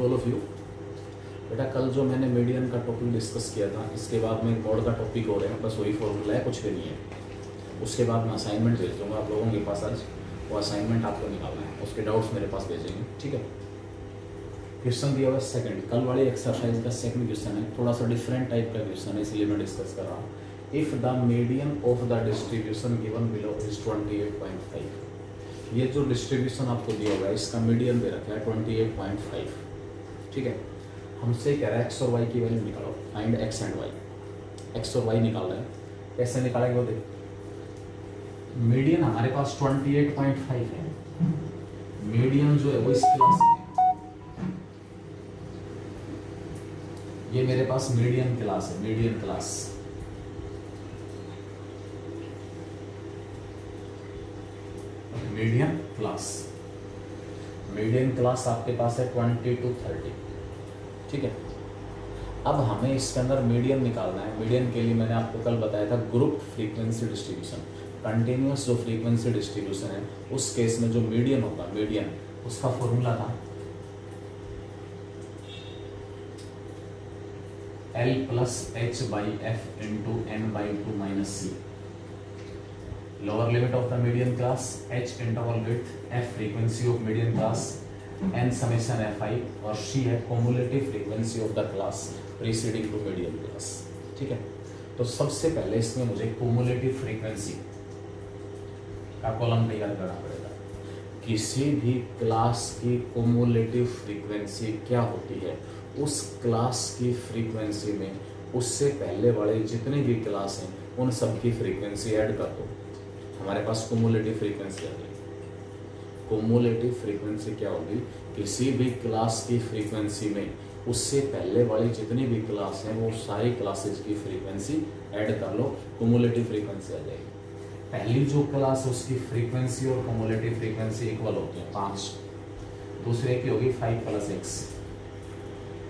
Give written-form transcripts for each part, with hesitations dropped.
To all of you. बेटा कल जो मैंने मीडियन का टॉपिक डिस्कस किया था, इसके बाद में मोड का टॉपिक हो रहा है, बस वही फॉर्मूला है, कुछ भी नहीं है। उसके बाद मैं असाइनमेंट भेज दूँगा आप लोगों के पास आज, वो असाइनमेंट आपको निकालना है, उसके डाउट्स मेरे पास भेजेंगे, ठीक है। क्वेश्चन दिया हुआ है सेकंड, कल वाली एक्सरसाइज का सेकंड क्वेश्चन है, थोड़ा सा डिफरेंट टाइप का क्वेश्चन है, इसलिए मैं डिस्कस कर रहा हूँ। If the median of the distribution given below is 28.5, ये जो डिस्ट्रीब्यूशन आपको दिया हुआ है इसका मीडियन दे रखा है 28.5, ठीक है। हमसे कह रहा है एक्स और वाई की वैल्यू निकालो, find X and Y. X और वाई निकाल रहे हैं, कैसे निकालेंगे वो देखो। मीडियन हमारे पास 28.5 है, मीडियन जो है वो इस क्लास में, ये मेरे पास मीडियन क्लास है, median class. Median class, median class आपके पास है 20 to 30, ठीक है। अब हमें इसके अंदर मीडियन निकालना है। मीडियन के लिए मैंने आपको कल बताया था ग्रुप फ्रीक्वेंसी डिस्ट्रीब्यूशन, कंटिन्यूअस जो फ्रीक्वेंसी डिस्ट्रीब्यूशन है उस केस में जो मीडियन होगा, मीडियन उसका फॉर्मूला था L plus H by F into N by 2 minus C। Lower limit of the median class, H interval width, F frequency of median class, N summation Fi और C है cumulative frequency of the class preceding to median class, ठीक है। तो सबसे पहले इसमें मुझे cumulative frequency का कॉलम तैयार करना पड़ेगा। किसी भी क्लास की कम्युलेटिव फ्रीक्वेंसी क्या होती है, उस क्लास की फ्रीक्वेंसी में उससे पहले वाले जितने भी क्लास हैं उन सब की फ्रीक्वेंसी ऐड कर दो, हमारे पास कम्युलेटिव फ्रीक्वेंसी आ गई। कम्युलेटिव फ्रीक्वेंसी क्या होगी, किसी भी क्लास की फ्रीक्वेंसी में उससे पहले वाली जितनी भी क्लास हैं वो सारी क्लासेस की फ्रीक्वेंसी ऐड कर लो, कम्युलेटिव फ्रीक्वेंसी आ जाएगी। पहली जो क्लास है उसकी फ्रीक्वेंसी और कम्युलेटिव फ्रीक्वेंसी इक्वल होती है 5, दूसरे की होगी 5 + x,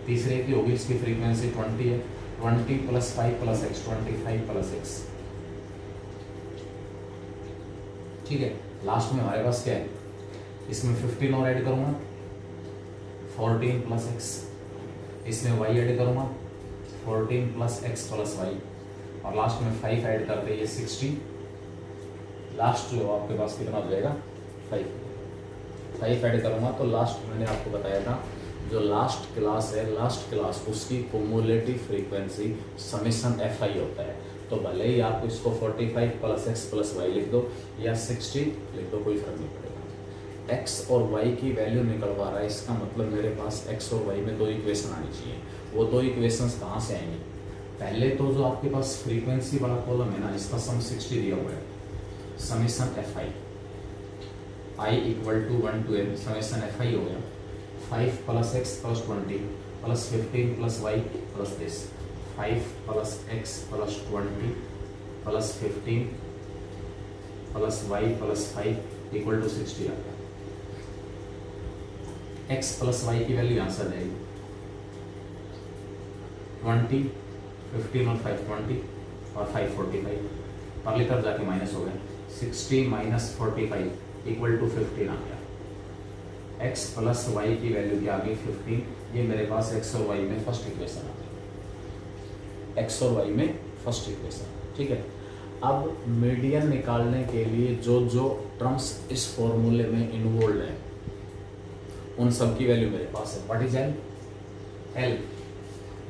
तीसरे की होगी इसकी फ्रीक्वेंसी 20 है, 20 + 5 + x 25 + x, ठीक है। लास्ट में हमारे पास क्या है, इसमें 15 और ऐड करूंगा 14 + x, इसमें y ऐड करूंगा 14 + x + y और लास्ट में 5 ऐड करते ये 60। लास्ट जो आपके पास कितना हो जाएगा 5 ऐड करूंगा तो लास्ट मैंने आपको बताया था जो लास्ट क्लास है, लास्ट क्लास उसकी कम्युलेटिव फ्रीक्वेंसी समेशन Fi होता है। तो भले ही आप इसको 45 + x + y लिख दो या 60 लिख दो, कोई फर्क नहीं पड़ेगा। x और y की वैल्यू निकलवा रहा है, इसका मतलब मेरे पास x और y में 2 इक्वेशन आनी चाहिए। वो 2 इक्वेशंस कहाँ से आएंगी, पहले तो जो आपके पास फ्रीक्वेंसी वाला कॉलम है ना, इसका सम 60 दिया हुआ है, summation Fi i = 1 to n, summation Fi हो गया 5 + x + 20 + 15 + y + this, 5 + x + 20 + 15 + y + 5 = 60 आ गया। x + y की वैल्यू यहाँ से आ जाएगी 20, 15 और 5 20 और 5 45, पर लेकर जाके माइनस हो गया, 60 - 45 = 15 आ गया। x + y की वैल्यू क्या आ गई 15, ये मेरे पास x और y में फर्स्ट इक्वेशन आ गई, x और y में फर्स्ट इक्वेशन, ठीक है। अब मीडियन निकालने के लिए जो जो टर्म्स इस फॉर्मूले में इन्वॉल्व हैं उन सब की वैल्यू मेरे पास है। What is L? L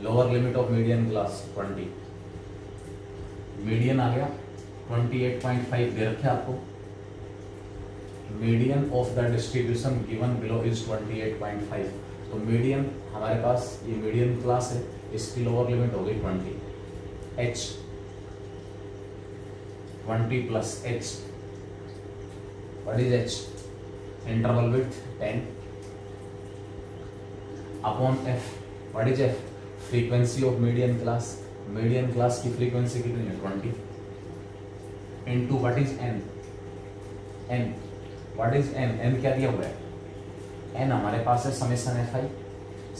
lower limit of median class 20, median आ गया 28.5 दे रखे आपको, median of the distribution given below is 28.5। तो मीडियन हमारे पास ये मीडियन क्लास है, इसकी लोअर लिमिट हो गई 20, h 20 + h, what is h? Interval width 10 upon f, what is f? Frequency of median class, median class की फ्रीक्वेंसी कितनी है 20 into what is n, n what is n? n क्या दिया हुआ है, n हमारे पास है समेशन Fi,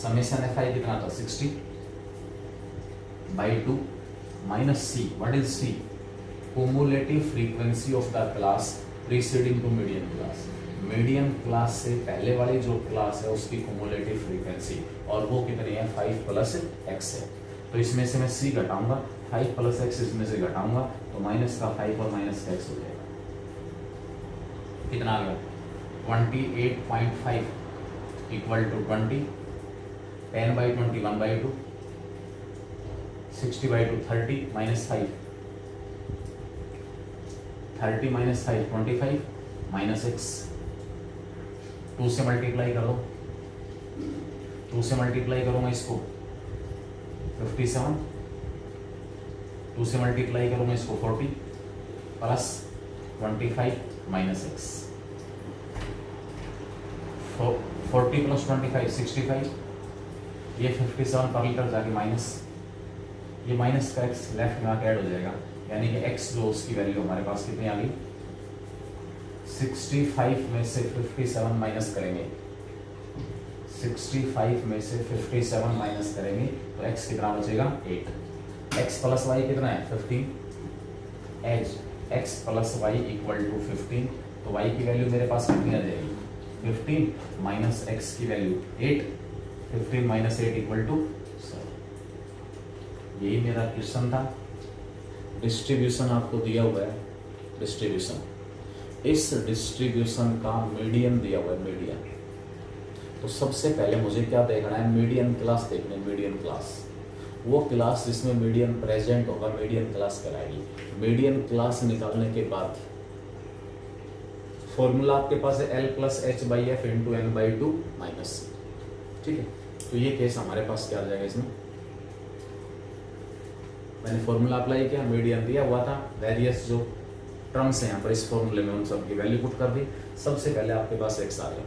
समेशन Fi कितना था 60/2 minus c, what is c? cumulative frequency of the class preceding to median class। Median class से पहले वाली जो क्लास है उसकी क्युमुलेटिव फ्रीक्वेंसी, और वो कितनी है 5 प्लस एक्स है। तो इसमें से मैं सी घटाऊंगा, 5 प्लस एक्स इसमें से घटाऊंगा तो माइनस का 5 और माइनस का एक्स हो जाएगा। कितना आ गया 28.5 equal to 20, 10/20 1/2, 60/2 30 minus 5, 30 minus 5 25 minus X. 2 से मल्टीप्लाई करो, 2 से मल्टीप्लाई करूंगा इसको 57, 2 से मल्टीप्लाई करूंगा इसको 40 प्लस 25 माइनस एक्स। 40 प्लस 25 65, ये 57 पर लीटर जाके माइनस, ये माइनस का एक्स लेफ्ट में आके ऐड हो जाएगा, यानी कि एक्स जो उसकी वैल्यू हमारे पास कितनी आ गई 65 में से 57 माइनस करेंगे, 65 में से 57 माइनस करेंगे तो x कितना बचेगा 8। x प्लस वाई कितना है 15, as x plus Y equal to 15, तो y की वैल्यू मेरे पास कितनी आ जाएगी 15 माइनस x की वैल्यू 8, 15 माइनस 8 इक्वल टू 7। यही मेरा क्वेश्चन था। डिस्ट्रीब्यूशन आपको दिया हुआ है, डिस्ट्रीब्यूशन, इस डिस्ट्रीब्यूशन का मीडियन दिया हुआ है, मीडियन। तो सबसे पहले मुझे क्या देखना है, मीडियन क्लास देखनी है। मीडियन क्लास, वो क्लास जिसमें मीडियन प्रेजेंट होगा मीडियन क्लास कहलाएगी। मीडियन क्लास निकालने के बाद फॉर्मूला आपके पास है L plus H by F into N by two minus C. ठीक है, तो ये केस हमारे पास क्या आ जाएगा, इसमें मैंने फॉर्मूला अप्लाई किया, मीडियन दिया हुआ था, वेरियस जो टर्म्स हैं यहाँ पर इस फॉर्मूले में उन सब की वैल्यू पुट कर दी। सबसे पहले आपके पास x आ गया,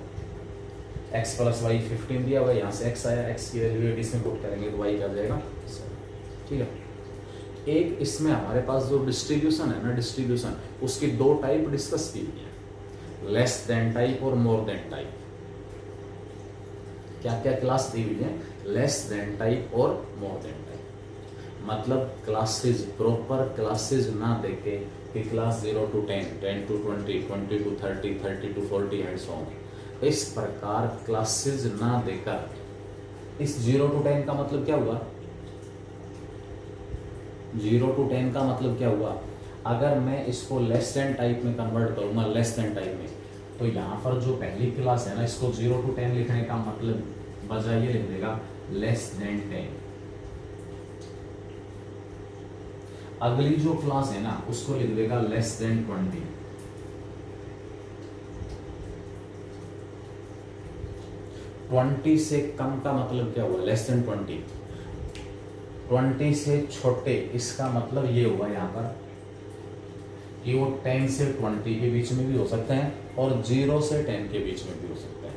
x प्लस वाई 15 दिया हुआ है, यहाँ से x आया, x की वैल्यू 80 में पुट करेंगे तो y क्या जाएगा 7। ठीक है, एक इसमें हमारे पास जो डिस्ट्रीब्यूशन है ना, डिस्ट्रीब्यूशन उसकी दो टाइप डिस्कस की हुई है, लेस देन टाइप और मोर देन टाइप। क्या क्या क्लास दी हुई है, लेस देन टाइप और मोर देन टाइप। मतलब क्लासेज, प्रॉपर क्लासेज ना देके कि class 0 to 10, 10 to 20, 20 to 30, 30 to 40 and so on, इस प्रकार क्लासेज ना देकर, इस 0 to 10 का मतलब क्या हुआ, 0 to 10 का मतलब क्या हुआ, अगर मैं इसको लेस देन टाइप में कन्वर्ट करूंगा, लेस देन टाइप में, तो यहाँ पर जो पहली क्लास है ना, इसको 0 to 10 लिखने का मतलब बजाय ये लिख देगा लेस देन 10। अगली जो क्लास है ना उसको लिख देगा लेस देन 20। से कम का मतलब क्या हुआ, लेस देन 20। 20 से छोटे, इसका मतलब ये हुआ यहाँ पर कि वो 10 से 20 के बीच में भी हो सकते हैं और 0 से 10 के बीच में भी हो सकते हैं।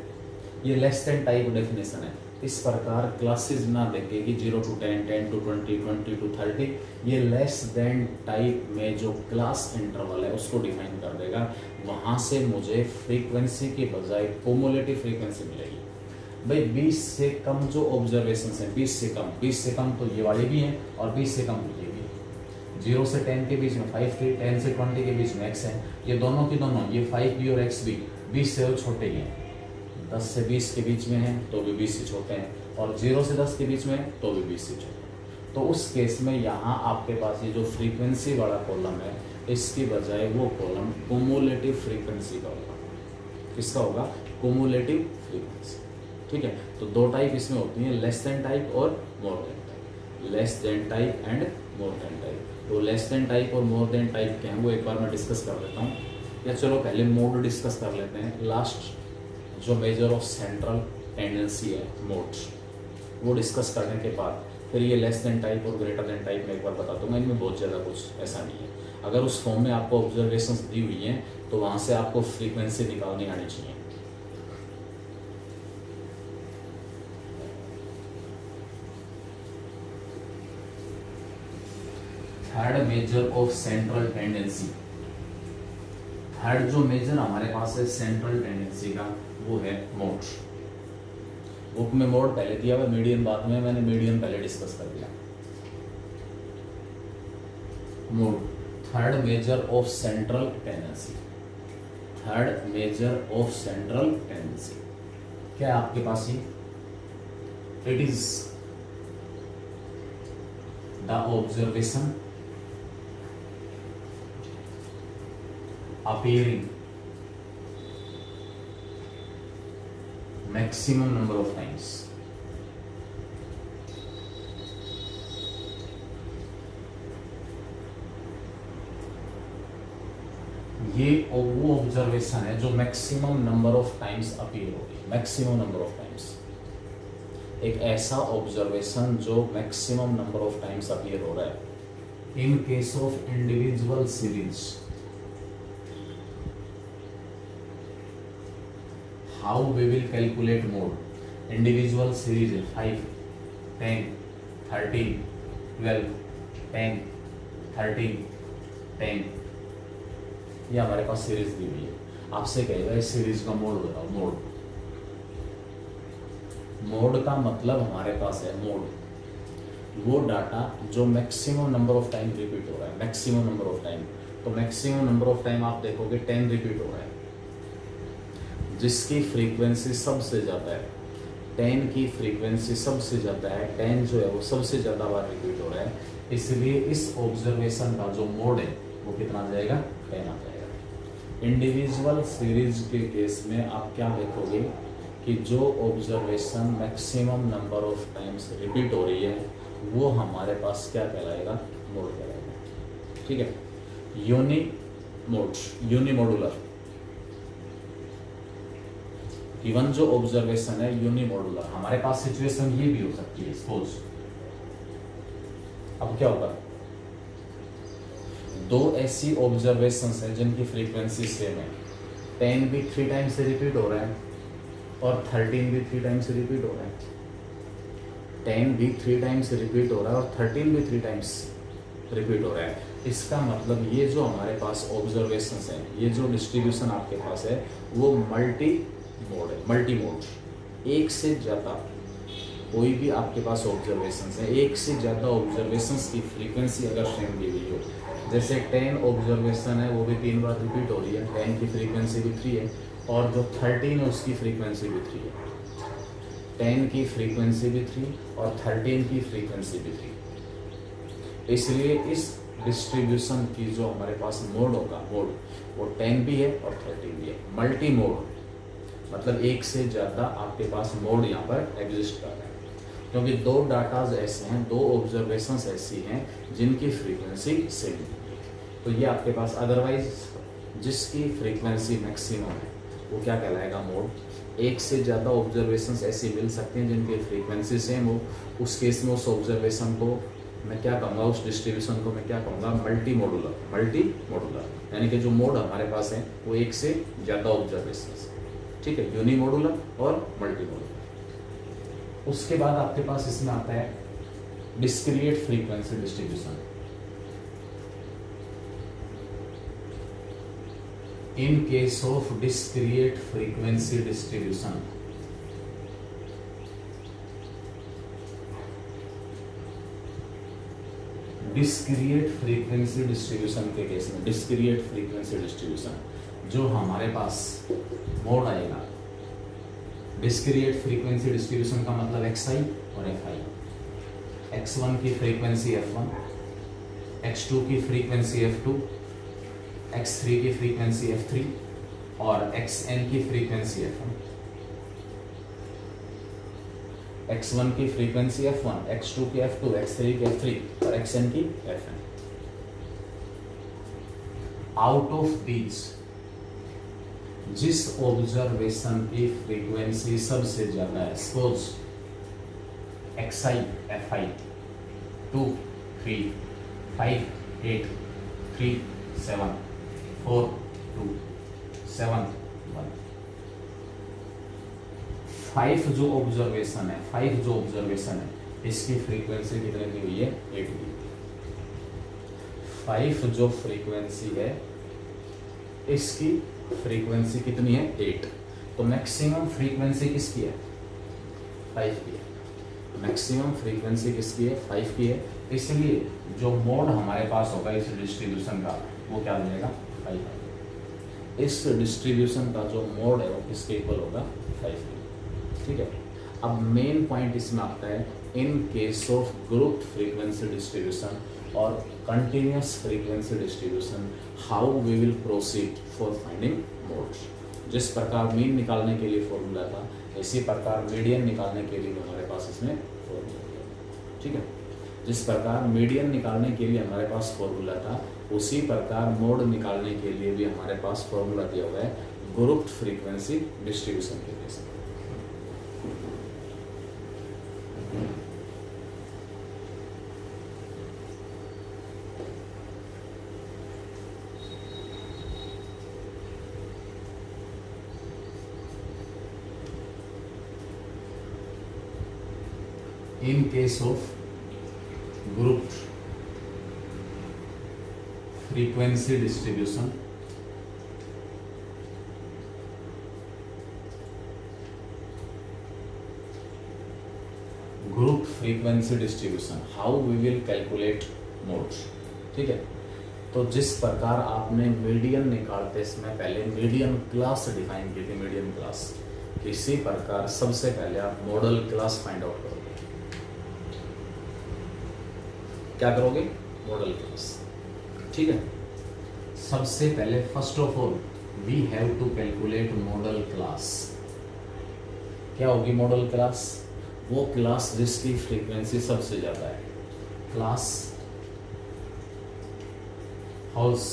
ये लेस देन टाइप डेफिनेशन है। इस प्रकार क्लासेस ना देखे कि 0 to 10, 10 to 20, 20 to 30, ये लेस देन टाइप में जो क्लास इंटरवल है उसको डिफाइन कर देगा। वहाँ से मुझे फ्रीक्वेंसी के बजाय क्युमुलेटिव फ्रीक्वेंसी मिलेगी। भाई 20 से कम जो ऑब्जर्वेशन है, 20 से कम तो ये वाले भी हैं और 20 से कम तो ये भी है। 0 से 10 के बीच में 5 थी, 10 से 20 के बीच में x है, ये दोनों की दोनों, ये 5 भी और x भी 20 से छोटे ही हैं। 10 से 20 के बीच में हैं तो भी 20 से छोटे हैं, और 0 से 10 के बीच में हैं तो भी 20 से छोटे हैं। तो उस केस में यहाँ आपके पास ये जो फ्रीक्वेंसी वाला कॉलम है, इसकी बजाय वो कॉलम क्युमुलेटिव फ्रीक्वेंसी का होगा। किसका होगा, क्युमुलेटिव फ्रीक्वेंसी। ठीक है, तो दो टाइप इसमें होती हैं, लेस देन टाइप और more than type. Less than type and more than type. तो लेस देन टाइप और मोर देन टाइप क्या है वो एक बार मैं डिस्कस कर लेता हूँ, या चलो पहले मोड डिस्कस कर लेते हैं। लास्ट जो मेजर ऑफ सेंट्रल टेंडेंसी है, मोड, वो डिस्कस करने के बाद फिर ये लेस देन टाइप और ग्रेटर देन टाइप में एक बार बता दूंगा। इनमें बहुत ज़्यादा कुछ ऐसा नहीं है। अगर उस फॉर्म में आपको ऑब्जर्वेशंस दी हुई हैं तो वहाँ से आपको फ्रीक्वेंसी निकालनी आनी चाहिए। Third measure of central tendency, third जो मेजर हमारे पास है सेंट्रल टेंडेंसी का वो है मोड। बुक में मोड पहले दिया हुआ, मीडियन बाद में, मैंने मीडियन पहले डिस्कस कर दिया। Mode third measure of central tendency. Third measure of central tendency. क्या है आपके पास ये? It is the observation appearing maximum number of times ये वो ऑब्जर्वेशन है जो maximum number of times appear होगी। मैक्सिमम नंबर ऑफ टाइम्स, एक ऐसा ऑब्जर्वेशन जो maximum number of times appear हो रहा है in case of individual series. How we will calculate mode? Individual series है 5, 10, 13, 12, 10, 13, 10, ये हमारे पास सीरीज दी हुई है। आपसे कहेगा इस सीरीज का मोड बताओ। मोड का मतलब हमारे पास है मोड वो डाटा जो maximum number of time repeat हो रहा है। मैक्सिमम नंबर ऑफ टाइम, तो मैक्सिमम नंबर ऑफ टाइम आप देखोगे 10 रिपीट हो रहा है, जिसकी फ्रीक्वेंसी सबसे ज़्यादा है। 10 की फ्रीक्वेंसी सबसे ज़्यादा है, 10 जो है वो सबसे ज़्यादा बार रिपीट हो रहा है, इसलिए इस ऑब्जर्वेशन का जो मोड है वो कितना आ जाएगा? 10 आ जाएगा। इंडिविजुअल सीरीज के केस में आप क्या देखोगे कि जो observation maximum number of times repeat हो रही है वो हमारे पास क्या कहलाएगा? मोड कहलाएगा। ठीक है, यूनिमोडुलर। इवन जो ऑब्जर्वेशन है यूनिमोडुलर, हमारे पास सिचुएशन ये भी हो सकती है। सपोज अब क्या होगा, दो ऐसी ऑब्जर्वेशंस हैं जिनकी फ्रीक्वेंसी सेम है। 10 भी 3 टाइम्स से रिपीट हो रहा है और 13 भी 3 टाइम्स से रिपीट हो रहा है। 10 भी 3 टाइम्स से रिपीट हो रहा है और 13 भी 3 टाइम्स रिपीट हो रहा है। इसका मतलब ये जो हमारे पास ऑब्जर्वेशंस हैं, ये जो डिस्ट्रीब्यूशन आपके पास है वो मल्टी मोड है। मल्टी मोड, एक से ज़्यादा कोई भी आपके पास ऑब्जर्वेशंस है, एक से ज़्यादा ऑब्जर्वेशंस की फ्रीक्वेंसी अगर सेम दी हुई हो, जैसे 10 ऑब्जर्वेशन है वो भी 3 बार रिपीट हो रही है, 10 की फ्रीक्वेंसी भी 3 है, और जो 13 है उसकी फ्रीक्वेंसी भी 3 है। 10 की फ्रीक्वेंसी भी 3 और 13 की फ्रीक्वेंसी भी 3, इसलिए इस डिस्ट्रीब्यूशन की जो हमारे पास मोड होगा, मोड वो 10 भी है और 13 भी है। मल्टी मोड मतलब एक से ज़्यादा आपके पास मोड यहाँ पर एग्जिस्ट कर रहा है, क्योंकि दो डाटाज ऐसे हैं, दो ऑब्जर्वेशंस ऐसी हैं जिनकी फ्रीक्वेंसी सेम है। तो ये आपके पास अदरवाइज जिसकी फ्रीक्वेंसी मैक्सिमम है वो क्या कहलाएगा? मोड। एक से ज़्यादा ऑब्जर्वेशंस ऐसी मिल सकते हैं जिनकी फ्रीक्वेंसी सेम हो, उस केस में उस ऑब्जर्वेशन को मैं क्या कहूँगा, उस डिस्ट्रीब्यूशन को मैं क्या कहूँगा? Multi modular. मल्टी मोडुलर यानी कि जो मोड हमारे पास है वो एक से ज़्यादा ऑब्जर्वेशंस, ठीक है, यूनिमोडुलर और मल्टी मोडुलर। उसके बाद आपके पास इसमें आता है discrete frequency distribution. In case of discrete frequency distribution, discrete frequency distribution के केस में, डिस्क्रीट फ्रीक्वेंसी डिस्ट्रीब्यूशन जो हमारे पास मोड आएगा, डिस्क्रीट फ्रीक्वेंसी डिस्ट्रीब्यूशन का मतलब xi और fi। x1 की फ्रीक्वेंसी f1, x2 की फ्रीक्वेंसी f2, x3 की फ्रीक्वेंसी f3 और xn की फ्रीक्वेंसी f1। x1 की फ्रीक्वेंसी f1, x2 की f2, x3 की f3 और xn की fn। आउट ऑफ दीज जिस ऑब्जर्वेशन की फ्रीक्वेंसी सबसे ज्यादा है, सपोज xi fi 2 3 5 8 3 7 4 2 7 1, 5 जो ऑब्जर्वेशन है, 5 जो ऑब्जर्वेशन है इसकी फ्रीक्वेंसी कितने दी हुई है? 8 दी। 5 जो फ्रीक्वेंसी है इसकी फ्रीक्वेंसी कितनी है? 8। तो मैक्सिमम फ्रीक्वेंसी किसकी है? 5 की है। मैक्सिमम फ्रीक्वेंसी किसकी है? 5 की है। इसलिए जो मोड हमारे पास होगा इस डिस्ट्रीब्यूशन का वो क्या मिलेगा? 5। इस डिस्ट्रीब्यूशन का जो मोड है वो किसके इक्वल होगा 5 के। ठीक है, अब मेन पॉइंट इसमें आता है in case of group frequency distribution और continuous frequency distribution how we will proceed for finding mode. जिस प्रकार मीन निकालने के लिए फॉर्मूला था, इसी प्रकार मीडियन निकालने के लिए हमारे पास इसमें फॉर्मूला है। ठीक है, जिस प्रकार मीडियन निकालने के लिए हमारे पास फॉर्मूला था, उसी प्रकार मोड निकालने के लिए भी हमारे पास फॉर्मूला दिया हुआ है ग्रुप फ्रीक्वेंसी डिस्ट्रीब्यूशन के लिए। In case of grouped frequency distribution, group frequency distribution, how we will calculate modes। ठीक है, तो जिस प्रकार आपने मीडियन निकालते समय पहले मीडियन क्लास डिफाइन की थी, मीडियन क्लास, इसी प्रकार सबसे पहले आप मॉडल क्लास फाइंड आउट करोगे। क्या करोगे? Modal class. ठीक है, सबसे पहले first of all we have to calculate modal class. क्या होगी मॉडल क्लास? वो क्लास जिसकी फ्रीक्वेंसी सबसे ज्यादा है। Class whose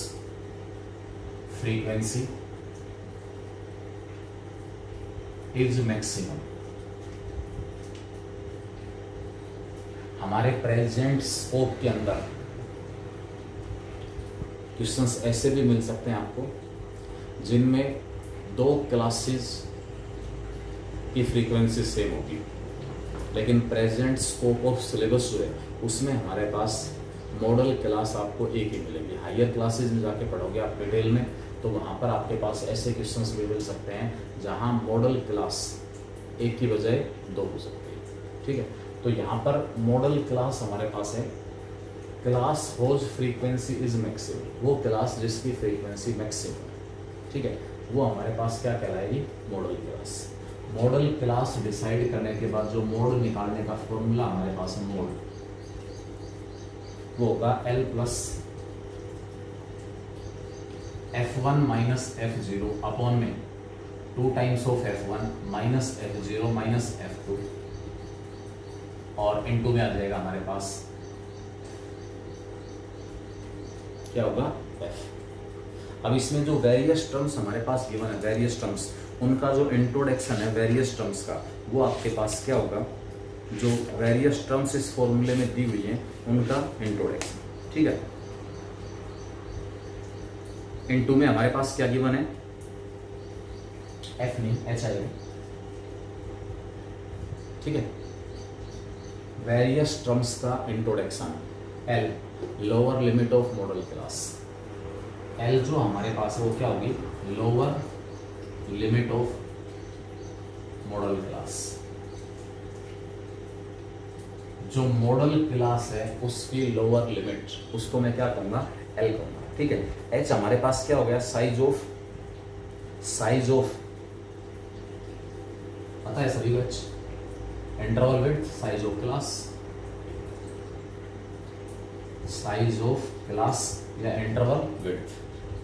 frequency is maximum. हमारे प्रेजेंट स्कोप के अंदर क्वेश्चंस ऐसे भी मिल सकते हैं आपको जिनमें दो क्लासेस की फ्रीक्वेंसी सेम होगी, लेकिन प्रेजेंट स्कोप ऑफ सिलेबस जो है उसमें हमारे पास मॉडल क्लास आपको एक ही मिलेंगे। हायर क्लासेस में जाके पढ़ोगे आप डिटेल में, तो वहाँ पर आपके पास ऐसे क्वेश्चंस भी मिल सकते हैं जहाँ मॉडल क्लास एक की बजाय दो हो सकती है। ठीक है, तो यहाँ पर मॉडल क्लास हमारे पास है class whose frequency is maximum, वो क्लास जिसकी फ्रीक्वेंसी मैक्सिमम है। ठीक है, वो हमारे पास क्या कहलाएगी? Modal class. Modal class decide करने के बाद जो मोड निकालने का फॉर्मूला हमारे पास है मोड, वो होगा L plus F1 minus F0 upon में 2 times of F1 minus F0 minus F2 और इनटू में आ जाएगा हमारे पास क्या होगा? F। अब इसमें जो वेरियस टर्म्स हमारे पास गिवन है, वेरियस टर्म्स, उनका जो इंट्रोडक्शन है वेरियस टर्म्स का, वो आपके पास क्या होगा? जो वेरियस टर्म्स इस फॉर्मूले में दी हुई हैं उनका इंट्रोडक्शन। ठीक है, इनटू में हमारे पास क्या गिवन है? F नहीं, H आएगा। ठीक है, वेरियस टर्म्स का introduction. L lower limit of modal class. L जो हमारे पास है वो क्या होगी? Lower limit of modal class. जो मॉडल क्लास है उसकी लोअर लिमिट, उसको मैं क्या कहूंगा? L कहूंगा। ठीक है, H हमारे पास क्या हो गया? साइज ऑफ पता है सभी को? H interval width, size of class, size of class या इंटरवल विड्थ।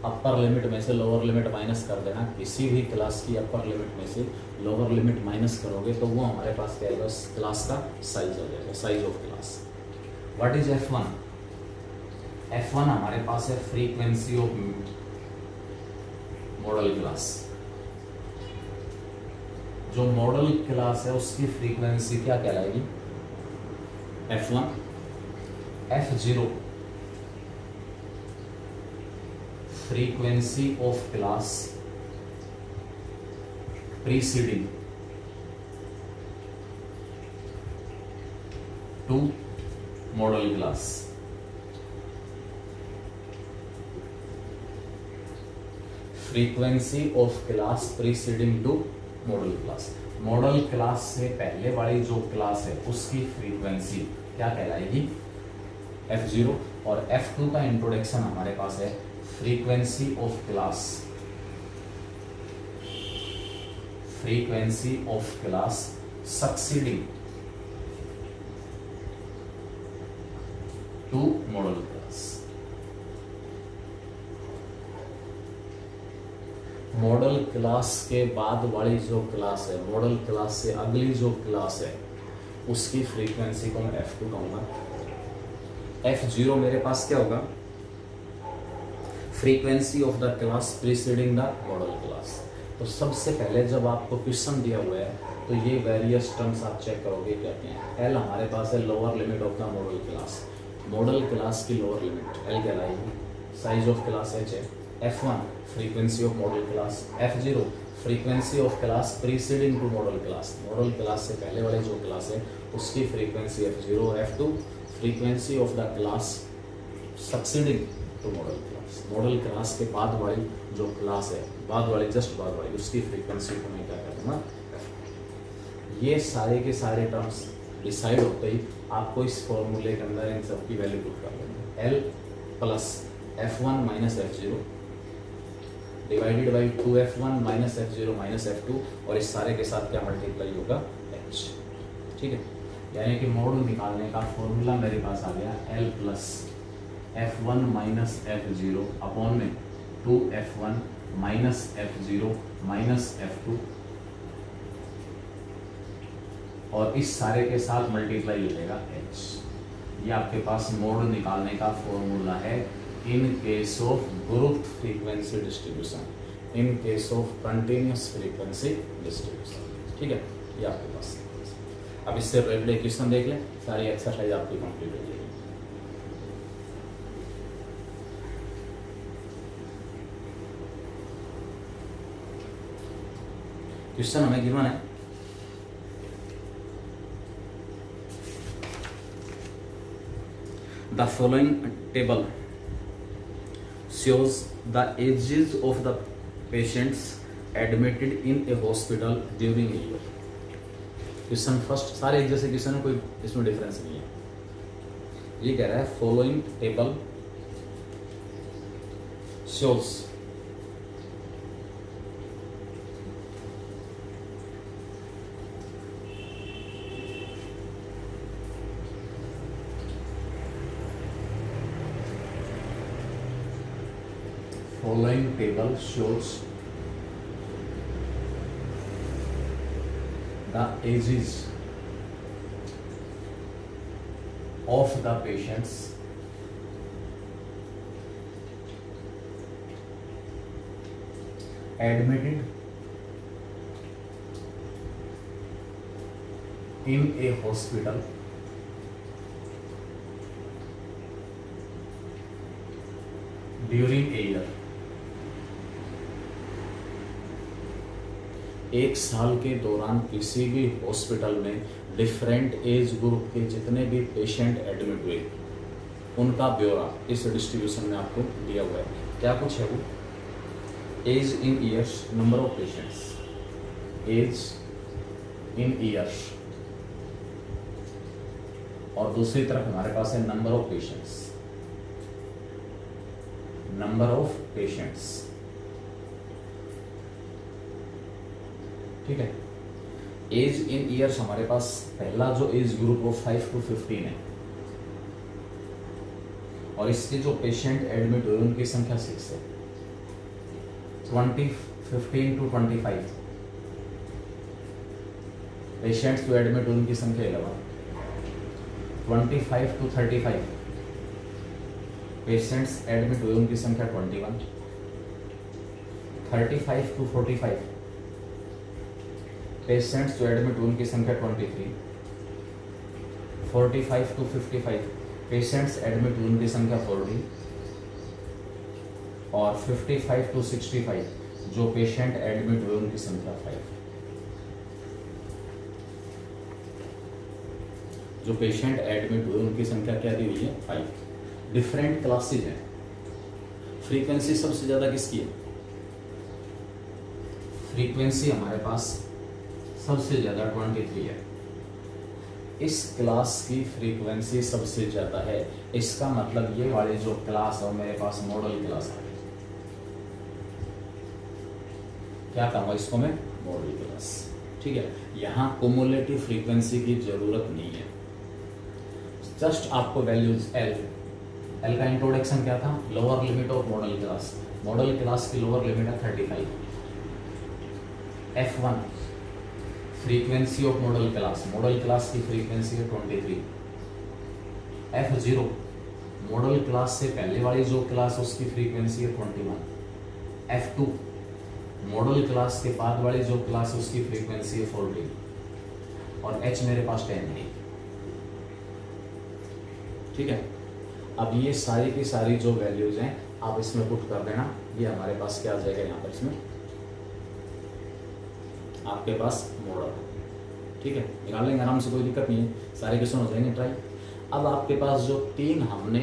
अपर लिमिट में से लोअर लिमिट माइनस कर देना, किसी भी क्लास की अपर लिमिट में से लोअर लिमिट माइनस करोगे तो वो हमारे पास क्या आएगा? क्लास का साइज हो जाएगा, size of class. What is F1? F1 हमारे पास है फ्रीक्वेंसी ऑफ मॉडल क्लास। जो मॉडल क्लास है उसकी फ्रीक्वेंसी क्या कहलाएगी? F1। F0 frequency of class preceding to modal class. Frequency of class preceding to modal class. Modal class से पहले वाली जो क्लास है उसकी फ्रीक्वेंसी क्या कहलाएगी? F0। और F2 का इंट्रोडक्शन हमारे पास है frequency of class frequency of class succeeding to model class. Model class के बाद वाली जो क्लास है, मॉडल क्लास से अगली जो क्लास है, उसकी फ्रीक्वेंसी को मैं F2 कहूँगा। F0 मेरे पास क्या होगा? Frequency of the class preceding the modal class. तो सबसे पहले जब आपको क्वेश्चन दिया हुआ है तो ये वेरियस टर्म्स आप चेक करोगे क्या क्या है। L हमारे पास है lower limit of the modal class. Modal class की लोअर लिमिट L कहलाएगी, साइज ऑफ क्लास H है। F1 frequency of modal class, F0 frequency of class preceding to modal class, modal class से पहले वाली जो क्लास है उसकी frequency F0। F2 frequency of the class succeeding to modal class, modal class के बाद वाली जो क्लास है, बाद वाली जस्ट बाद वाली, उसकी फ्रीक्वेंसी को मैं क्या कहता हूँ? ये सारे के सारे टर्म्स डिसाइड होते ही आपको इस फॉर्मूले के अंदर इन सब की वैल्यू पुट कर लेंगे। L plus F1 minus F0 divided by 2F1 minus F0 minus F2, और इस सारे के साथ क्या मल्टीप्लाई होगा? H। ठीक है, यानी कि मोड निकालने का फॉर्मूला मेरे पास आ गया L plus F1 minus F0 upon में 2F1 minus F0 minus F2, और इस सारे के साथ मल्टीप्लाई हो जाएगा H। ये आपके पास मोड निकालने का फॉर्मूला है in case of group frequency distribution, in case of continuous frequency distribution. ठीक है, ये आपके पास। अब इससे रिलेटेड क्वेश्चन देख लें, सारी एक्सरसाइज आपकी कंप्लीट हो जाएगी। क्वेश्चन हमें गिवन है, the following table shows the ages of the patients admitted in a hospital during a year। Question first, सारे एक जैसे क्वेश्चन है, कोई इसमें डिफरेंस नहीं है। ये कह रहा है following table shows following table shows the ages of the patients admitted in a hospital during a year। एक साल के दौरान किसी भी हॉस्पिटल में डिफरेंट एज ग्रुप के जितने भी पेशेंट एडमिट हुए उनका ब्यौरा इस डिस्ट्रीब्यूशन में आपको दिया हुआ है। क्या कुछ है वो? Age in years, number of patients, age in years, और दूसरी तरफ हमारे पास है number of patients, number of patients. ठीक है, एज इन ईयर्स हमारे पास पहला जो एज ग्रुप वो 5 to 15 है, और इसके जो पेशेंट एडमिट हुए उनकी संख्या 6 है। 15 to 25 पेशेंट्स जो एडमिट हुए उनकी संख्या 11। 25 to 35 पेशेंट्स एडमिट हुए उनकी संख्या 21। 35 to 45 पेशेंट्स जो एडमिट हुए उनकी संख्या 23। 45 to 55 पेशेंट्स एडमिट हुए उनकी संख्या 40, और 55 to 65 जो पेशेंट एडमिट हुए उनकी संख्या 5। जो पेशेंट एडमिट हुए उनकी संख्या क्या दी हुई है? 5। डिफरेंट क्लासेज हैं। फ्रीक्वेंसी सबसे ज्यादा किसकी है? फ्रीक्वेंसी हमारे पास सबसे ज्यादा 23 है। इस क्लास की फ्रीक्वेंसी सबसे ज्यादा है, इसका मतलब ये वाली जो क्लास है मेरे पास मॉडल क्लास है। क्या कहूँगा इसको मैं? Model class. ठीक है, यहाँ कुमुलेटिव फ्रीक्वेंसी की जरूरत नहीं है, जस्ट आपको वैल्यूज एल का इंट्रोडक्शन क्या था, lower limit of modal class. Modal class की लोअर लिमिट है 35। F1 frequency of modal class की फ्रीक्वेंसी है 23। F0 मॉडल क्लास से पहले वाली जो क्लास उसकी फ्रीक्वेंसी है 21। F2 मॉडल क्लास के बाद वाली जो क्लास उसकी फ्रीक्वेंसी है 14 और H मेरे पास 10 है। ठीक है, अब ये सारी की सारी जो वैल्यूज हैं आप इसमें पुट कर देना, ये हमारे पास क्या आ जाएगा यहाँ पर, इसमें आपके पास मॉडल। ठीक है, निकाल लेंगे आराम से, कोई दिक्कत नहीं है, सारे क्वेश्चन हो जाएंगे ट्राई। अब आपके पास जो 3 हमने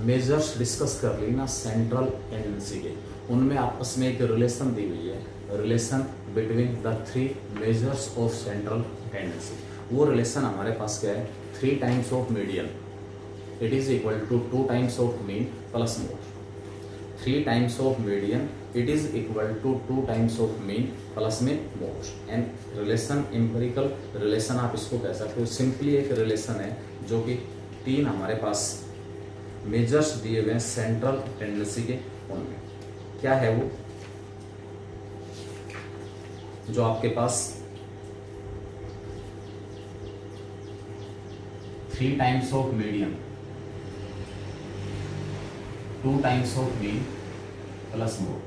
मेजर्स डिस्कस कर ली ना सेंट्रल टेंडेंसी के, उनमें आपस में एक रिलेशन दी हुई है, relation between the 3 measures of central tendency. वो रिलेशन हमारे पास क्या है, 3 times of median it is equal to 2 times of mean plus mode. 3 times of median it is equal to 2 times of mean plus में mode. And relation empirical relation आप इसको कह सकते हो, सिंपली एक रिलेशन है जो कि 3 हमारे पास मेजर्स दिए हुए हैं सेंट्रल टेंडेंसी के, उनमें क्या है वो, जो आपके पास 3 times of median 2 times of mean plus mode.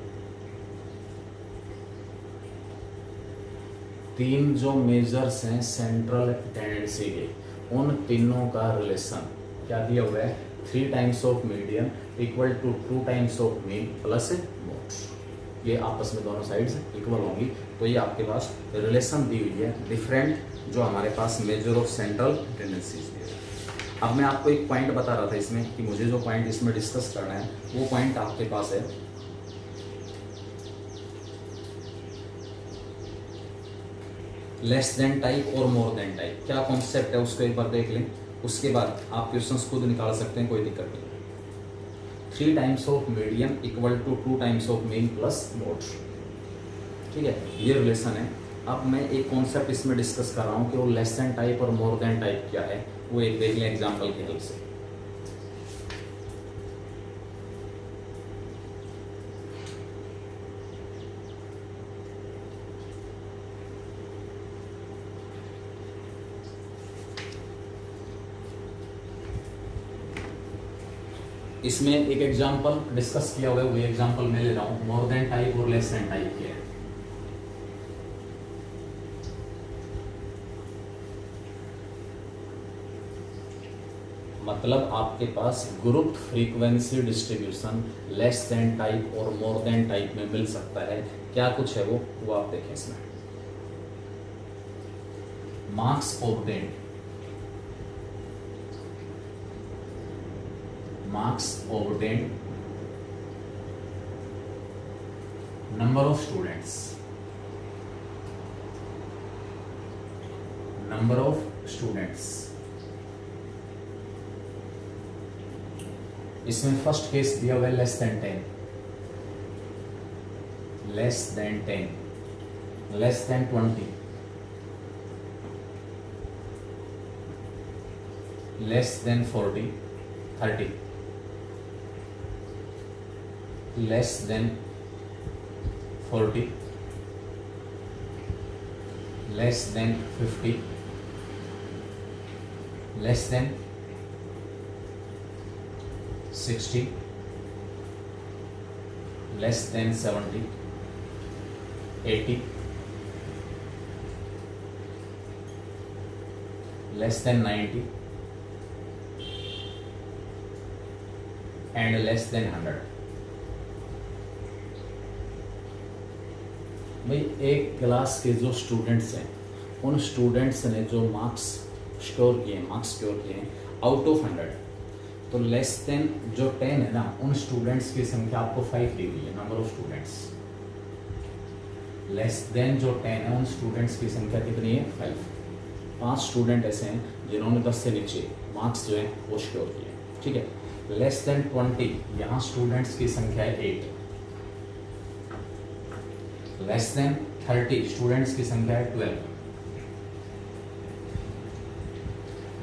3 जो मेजर्स हैं सेंट्रल टेंडेंसी के, उन तीनों का रिलेशन क्या दिया हुआ है, 3 times of median equal to 2 times of mean plus mode. ये आपस में दोनों साइड्स इक्वल होंगी, तो ये आपके पास रिलेशन दी हुई है डिफरेंट जो हमारे पास मेजर ऑफ सेंट्रल टेंडेंसीज है। अब मैं आपको एक पॉइंट बता रहा था इसमें कि मुझे जो पॉइंट इसमें डिस्कस करना है वो पॉइंट आपके पास है लेस देन टाइप और मोर देन टाइप। क्या कॉन्सेप्ट है उसको एक बार देख लें, उसके बाद आप क्वेश्चंस खुद निकाल सकते हैं, कोई दिक्कत नहीं। 3 times of medium equal to 2 times of mean plus mode. ठीक है, ये रिलेशन है। अब मैं एक कॉन्सेप्ट इसमें डिस्कस कर रहा हूँ कि वो लेस देन टाइप और मोर देन टाइप क्या है, वो एक देख लें एग्जाम्पल की हेल्प से। इसमें एक एग्जाम्पल डिस्कस किया हुआ है, वो एग्जाम्पल मैं ले रहा हूं, मोर देन टाइप और लेस देन टाइप के है। मतलब आपके पास group frequency distribution less than type और मोर देन टाइप में मिल सकता है। क्या कुछ है वो आप देखें इसमें। Marks obtained, marks obtained, number of students, number of students। इसमें फर्स्ट केस दिया हुआ है less than 10, less than 10, less than 20, less than 40, 30, less than 40, less than 50, less than 60, less than 70, 80, less than 90 and less than 100। भाई एक class के जो students हैं उन स्टूडेंट्स ने जो मार्क्स स्कोर किए हैं आउट ऑफ 100, तो लेस देन जो 10 है ना, उन स्टूडेंट्स की संख्या आपको 5 दी हुई है, number of students. Less than जो 10 है उन स्टूडेंट्स की संख्या कितनी है, 5। 5 स्टूडेंट ऐसे हैं जिन्होंने 10 से नीचे मार्क्स जो है वो स्कोर किए। ठीक है, लेस देन 20 यहाँ स्टूडेंट्स की संख्या है 8, लेस देन 30 स्टूडेंट्स की संख्या है 12,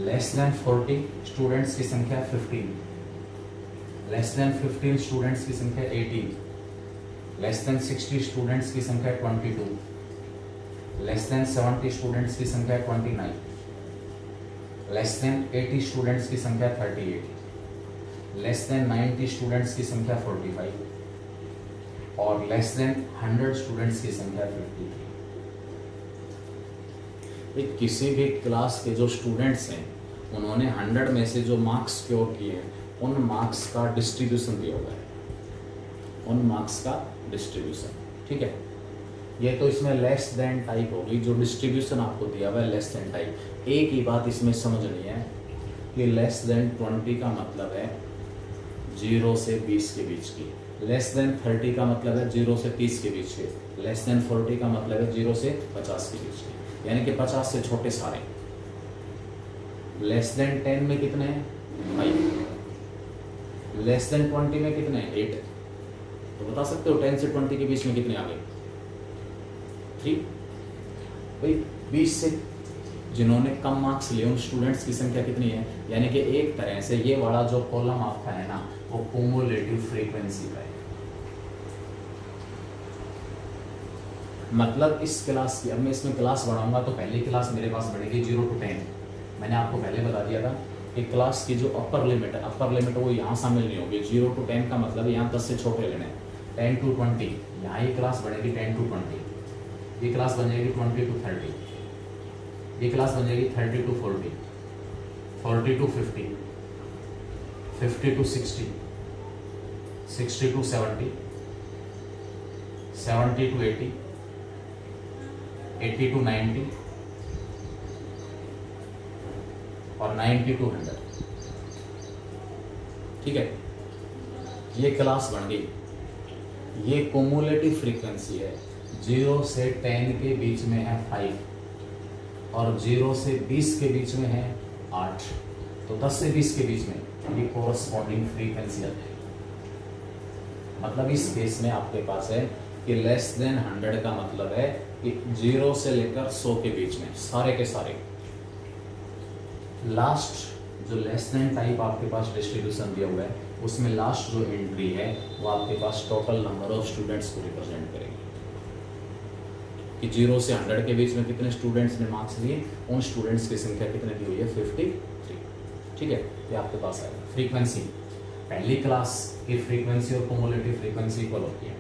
लेस देन 40 स्टूडेंट्स की संख्या 15, लेस देन 15 स्टूडेंट्स की संख्या 18, लेस देन 60 स्टूडेंट्स की संख्या 22, लेस देन 70 स्टूडेंट्स की संख्या 29, लेस देन 80 स्टूडेंट्स की संख्या 38, लेस देन 90 स्टूडेंट्स की संख्या 45 और लेस देन 100 स्टूडेंट्स की संख्या 53। किसी भी क्लास के जो स्टूडेंट्स हैं उन्होंने 100 में से जो मार्क्स स्कोर किए हैं उन मार्क्स का डिस्ट्रीब्यूशन दिया हुआ है, उन मार्क्स का डिस्ट्रीब्यूशन, ठीक है। ये तो इसमें लेस देन टाइप होगी, जो डिस्ट्रीब्यूशन आपको दिया हुआ है लेस देन टाइप। एक ही बात इसमें समझनी है कि लेस देन 20 का मतलब है 0 से 20 के बीच की, लेस देन 30 का मतलब है 0 से 30 के बीच के, लेस देन 40 का मतलब है 0 से 50 के बीच के, यानी कि 50 से छोटे सारे। लेस देन 10 में कितने हैं 5, लेस देन 20 में कितने हैं 8। तो बता सकते हो 10 से 20 के बीच में कितने आ गए 3। भाई 20 से जिन्होंने कम मार्क्स लिए उन स्टूडेंट्स की संख्या कितनी है, यानी कि एक तरह से ये वाला जो कॉलम आपका है ना वो क्युमुलेटिव फ्रीक्वेंसी का है। मतलब इस क्लास की, अब मैं इसमें क्लास बढ़ाऊंगा तो पहली क्लास मेरे पास बढ़ेगी 0 to 10। मैंने आपको पहले बता दिया था कि क्लास की जो अपर लिमिट है, अपर लिमिट वो यहाँ शामिल नहीं होगी। 0 to 10 का मतलब यहाँ 10 से छोटे लेने हैं। 10 to 20 यहाँ ये क्लास बढ़ेगी 10 to 20, ये क्लास बन जाएगी 20 to 30, ये क्लास बन जाएगी 30 to 40, 40 to 50, 50 to 60, 60 to 70, 70 to 80, 80 to 90 और 90 to 100, ठीक है। ये क्लास बन गई। ये क्युमुलेटिव फ्रीक्वेंसी है। 0 से 10 के बीच में है 5 और 0 से 20 के बीच में है 8, तो 10 से 20 के बीच में ये कोरस्पॉन्डिंग फ्रीक्वेंसी आ जाएगी। मतलब इस केस में आपके पास है कि लेस देन 100 का मतलब है कि 0 से लेकर 100 के बीच में सारे के सारे। लास्ट जो लेस देन टाइप आपके पास डिस्ट्रीब्यूशन दिया हुआ है उसमें लास्ट जो एंट्री है वो आपके पास टोटल नंबर ऑफ स्टूडेंट्स को रिप्रेजेंट करेगी कि 0 से 100 के बीच में कितने स्टूडेंट्स ने मार्क्स लिए, उन स्टूडेंट्स की संख्या कितने दी हुई है 53, ठीक है। ये आपके पास आएगा। फ्रीक्वेंसी, पहली क्लास की फ्रीक्वेंसी और क्युमुलेटिव फ्रीक्वेंसी इक्वल होती है।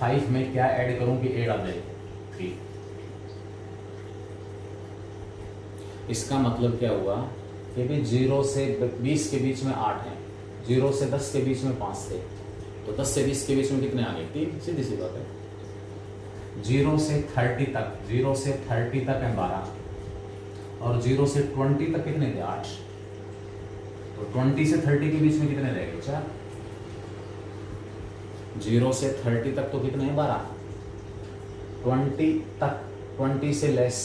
5 में क्या ऐड करूं कि 8 आ जाए 3। इसका मतलब क्या हुआ कि भी 0 से 20 के बीच में 8 है, 0 से 10 के बीच में 5 थे, तो 10 से 20 के बीच में कितने आ गए 3। सीधी सी बात है। 0 से 30 तक, 0 से 30 तक है 12 और 0 से 20 तक कितने थे 8, तो 20 से 30 के बीच में कितने रह गए 4। 0 से 30 तक तो कितने हैं 12, 20 तक, 20 से लेस,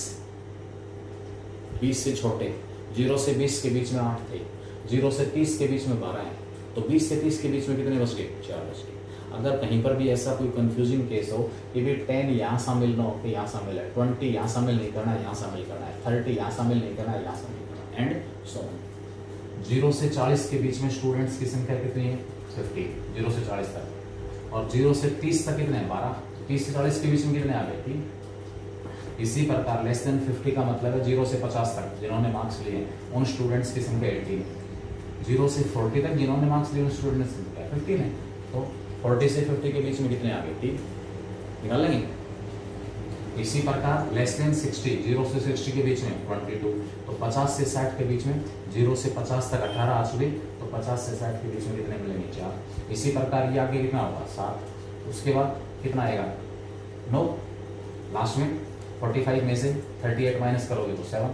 20 से छोटे, 0 से 20 के बीच में 8 थे, 0 से 30 के बीच में 12 हैं, तो 20 से 30 के बीच में कितने बच गए 4 बच गए। अगर कहीं पर भी ऐसा कोई कंफ्यूजिंग केस हो कि भी 10 यहाँ शामिल ना हो कि यहाँ शामिल है, 20 यहाँ शामिल नहीं करना है, यहाँ शामिल करना है, 30 यहाँ शामिल नहीं करना है, यहाँ शामिल करना है, एंड सो ऑन। 0 से 40 के बीच में स्टूडेंट्स की संख्या कितनी है 50, 0 से 40 तक, और 0 से 30 तक कितने हैं 12, 30 से 40 के बीच में कितने आ गए 3। इसी प्रकार लेस देन 50 का मतलब है 0 से 50 तक जिन्होंने मार्क्स लिए उन स्टूडेंट्स की संख्या 18, 0 से 40 तक जिन्होंने मार्क्स लिए उन स्टूडेंट्स की संख्या 15 है, तो 40 से 50 के बीच में कितने आ गए 3, निकाल लेंगे। इसी प्रकार लेस देन 60, 0 से 60 के बीच में 22, तो 50 से 60 के बीच में 0 से 50 तक 18 आ चुके, तो 50 से 60 के बीच में कितने मिलेंगे 4। इसी प्रकार ये आगे कितना होगा 7, उसके बाद कितना आएगा 9, लास्ट में 45 में से 38 माइनस करोगे तो 7,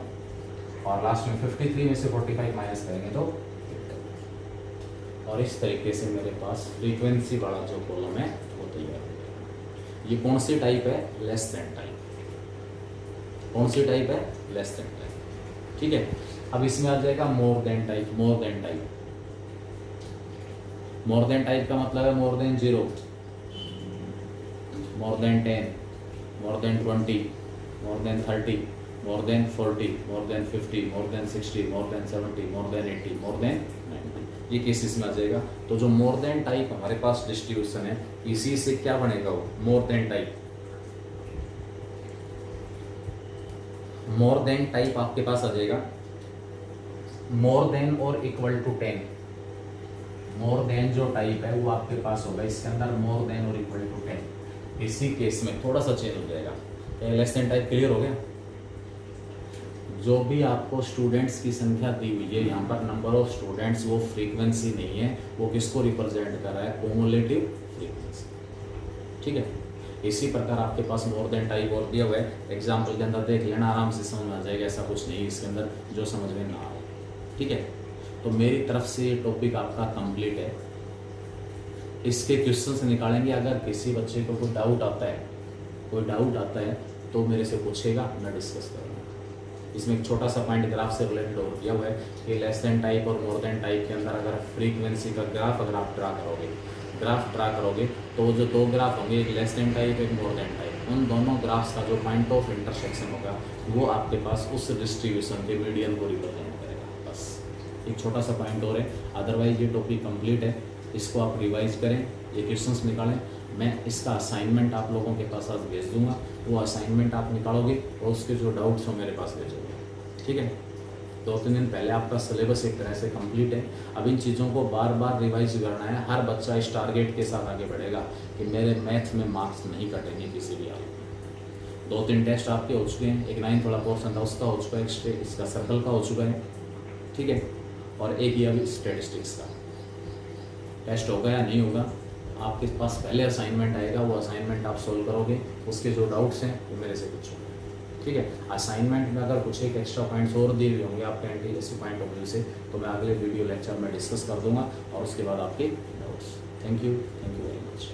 और लास्ट में 53 में से 45 माइनस करेंगे तो 8। और इस तरीके से मेरे पास फ्रीक्वेंसी वाला जो कॉलम है वो तैयार हो गया। ये कौन सी टाइप है लेस देन टाइप, कौन सी टाइप है लेस देन टाइप, ठीक है। अब इसमें आ जाएगा मोर देन टाइप। मोर देन टाइप, मोर देन टाइप का मतलब है more than 0, more than 10, more than 20, more than 30, more than 40, more than 50, more than 60, more than 70, more than 80, more than 90, ये केसेस में आ जाएगा। तो जो मोर देन टाइप हमारे पास डिस्ट्रीब्यूशन है, इसी से क्या बनेगा, वो मोर देन टाइप। मोर देन टाइप आपके पास आ जाएगा मोर देन और इक्वल टू 10। मोर देन जो टाइप है वो आपके पास होगा, इसके अंदर मोर देन और इक्वल टू 10। इसी केस में थोड़ा सा चेंज हो जाएगा। लेस देन टाइप क्लियर हो गया। जो भी आपको स्टूडेंट्स की संख्या दी हुई है यहाँ पर, नंबर ऑफ स्टूडेंट्स, वो फ्रीक्वेंसी नहीं है, वो किसको रिप्रेजेंट कर रहा है, कॉमुलेटिव फ्रीक्वेंसी। ठीक है, इसी प्रकार आपके पास मोर देन टाइप और दिया हुआ है, एग्जाम्पल के अंदर देख लेना, आराम से समझ में आ जाएगा। ऐसा कुछ नहीं इसके अंदर जो समझ में ना आए। ठीक है, तो मेरी तरफ से ये टॉपिक आपका कंप्लीट है। इसके क्वेश्चंस निकालेंगे। अगर किसी बच्चे को कोई डाउट आता है तो मेरे से पूछेगा, मैं डिस्कस करूँगा। इसमें एक छोटा सा पॉइंट ग्राफ से रिलेटेड और दिया हुआ है कि लेस देन टाइप और मोर देन टाइप के अंदर अगर फ्रीक्वेंसी का ग्राफ अगर आप ड्रा करोगे तो जो दो ग्राफ होंगे, एक लेस देन टाइप, एक मोर देन टाइप, उन दोनों ग्राफ्स का जो पॉइंट ऑफ इंटरसेक्शन होगा वो आपके पास उस डिस्ट्रीब्यूशन के मीडियन को रिप्रेजेंट करेगा। बस एक छोटा सा पॉइंट और है, अदरवाइज ये टॉपिक कंप्लीट है। इसको आप रिवाइज करें, ये क्वेश्चंस निकालें। मैं इसका असाइनमेंट आप लोगों के पास आज भेज दूंगा, वो असाइनमेंट आप निकालोगे और उसके जो डाउट्स हो मेरे पास भेजोगे। ठीक है, 2-3 दिन पहले आपका सिलेबस एक तरह से कंप्लीट है। अब इन चीज़ों को बार बार रिवाइज करना है। हर बच्चा इस टारगेट के साथ आगे बढ़ेगा कि मेरे मैथ में मार्क्स नहीं कटेंगे किसी भी हाल में। 2-3 टेस्ट आपके हो चुके हैं, एक 9th वाला पोर्सन था उसका हो चुका है, इसका सर्कल का हो चुका है। ठीक है, और एक ये अभी स्टेटिस्टिक्स का टेस्ट होगा या नहीं होगा, आपके पास पहले असाइनमेंट आएगा, वो असाइनमेंट आप सोल्व करोगे। उसके जो डाउट्स हैं वो मेरे से पूछोगे। ठीक है, असाइनमेंट में अगर कुछ एक एक्स्ट्रा पॉइंट्स और दिए हुए होंगे आपके एंटी पॉइंट ऑफ व्यू से, तो मैं अगले वीडियो लेक्चर में डिस्कस कर दूंगा और उसके बाद आपके doubts. Thank you very much.